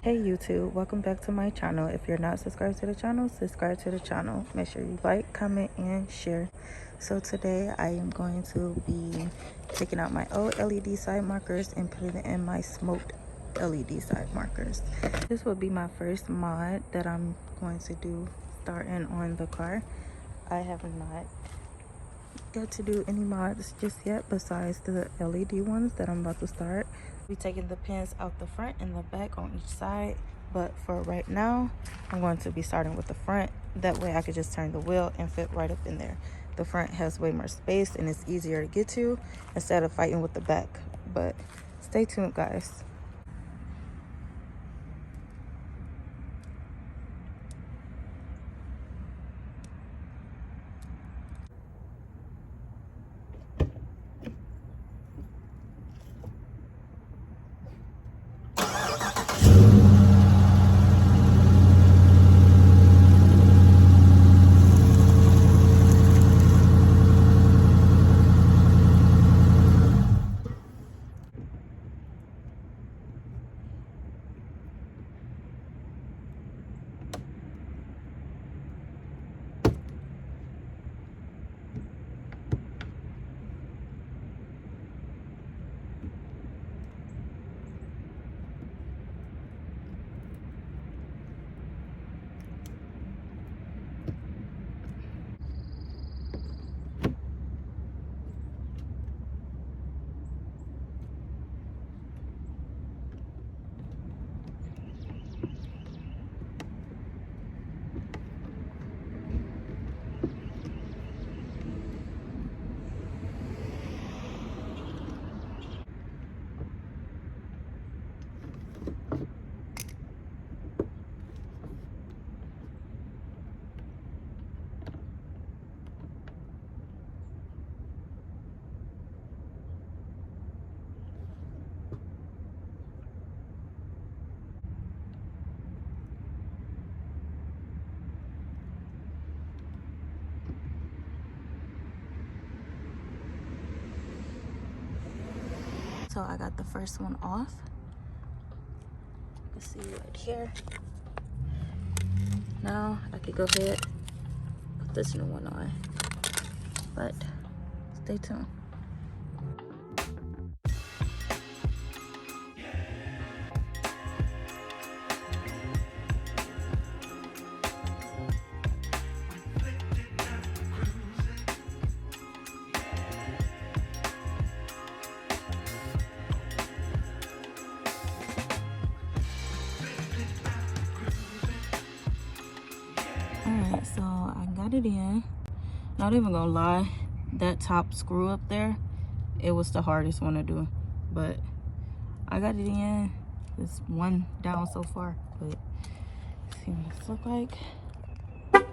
Hey YouTube, welcome back to my channel. If you're not subscribed to the channel, subscribe to the channel. Make sure you like, comment, and share. So today I am going to be taking out my old LED side markers and putting it in my smoked LED side markers. This will be my first mod that I'm going to do starting on the car. I have not got to do any mods just yet besides the LED ones that I'm about to start. We're taking the pins out the front and the back on each side, but for right now I'm going to be starting with the front. That way I could just turn the wheel and fit right up in there. The front has way more space and it's easier to get to instead of fighting with the back. But stay tuned, guys. So I got the first one off. You can see right here. Now I could go ahead put this new one on, but stay tuned. Alright, so I got it in. Not even gonna lie, that top screw up there, it was the hardest one to do, but I got it in. There's one down so far, but let's see what this look like. Look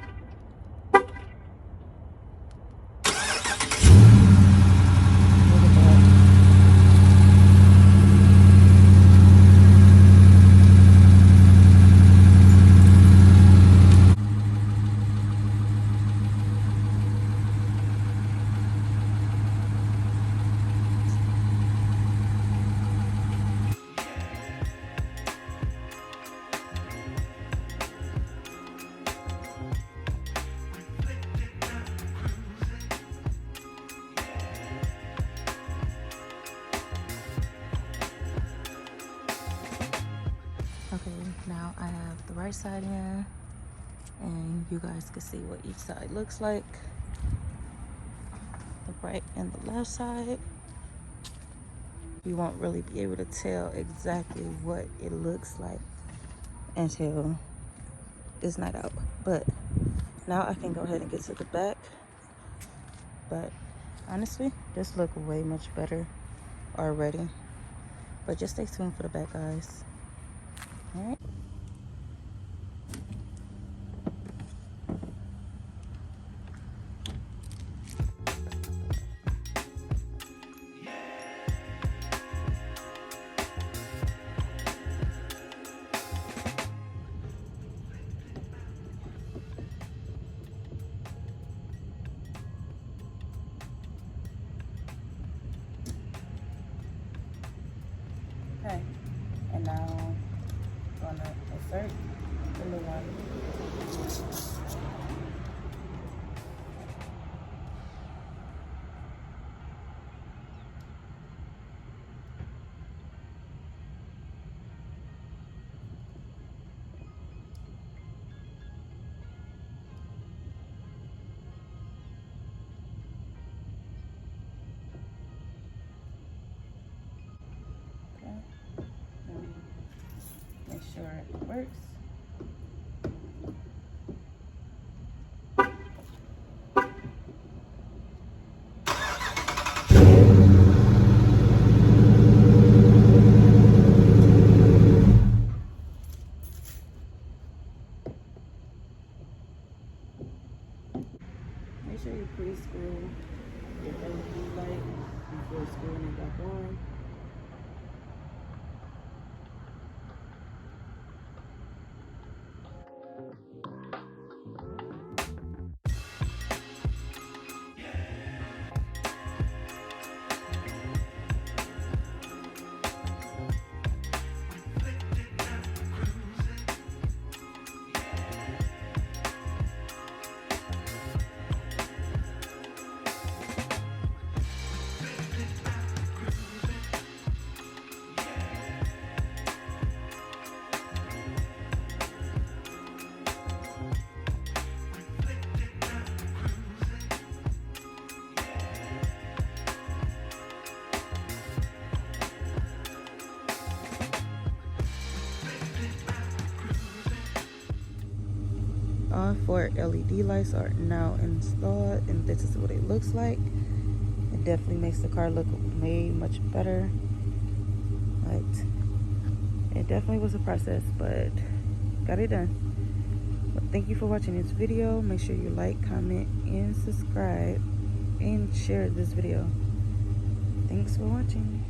at that. Okay, now I have the right side in, and you guys can see what each side looks like. The right and the left side. You won't really be able to tell exactly what it looks like until it's not out. But now I can go ahead and get to the back. But honestly, this looks way much better already. But just stay tuned for the back, guys. All right. Okay, and now I'm gonna insert the new one. Okay. Make sure it works. Make sure you pre-screw your LED light before screwing it back on. All 4 LED lights are now installed, and this is what it looks like. It definitely makes the car look way much better. But it definitely was a process, but got it done. But thank you for watching this video. Make sure you like, comment, and subscribe, and share this video. Thanks for watching.